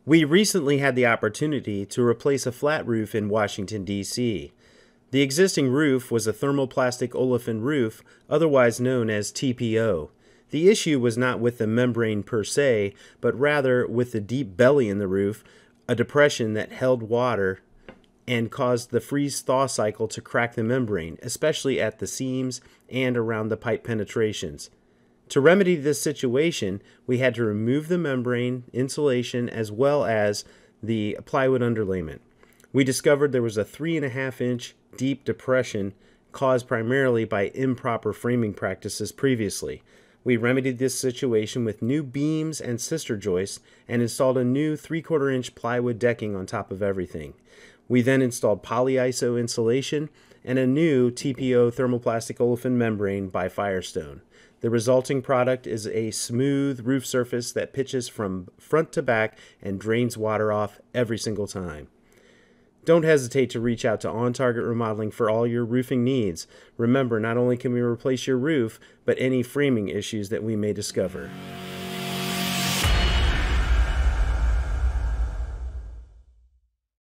We recently had the opportunity to replace a flat roof in Washington, D.C. The existing roof was a thermalplastic olefin roof, otherwise known as TPO. The issue was not with the membrane per se, but rather with the deep belly in the roof, a depression that held water and caused the freeze-thaw cycle to crack the membrane, especially at the seams and around the pipe penetrations. To remedy this situation, we had to remove the membrane, insulation, as well as the plywood underlayment. We discovered there was a 3.5-inch deep depression caused primarily by improper framing practices previously. We remedied this situation with new beams and sister joists and installed a new 3/4-inch plywood decking on top of everything. We then installed polyiso insulation and a new TPO thermalplastic olefin membrane by FireStone. The resulting product is a smooth roof surface that pitches from front to back and drains water off every single time. Don't hesitate to reach out to On Target Remodeling for all your roofing needs. Remember, not only can we replace your roof, but any framing issues that we may discover.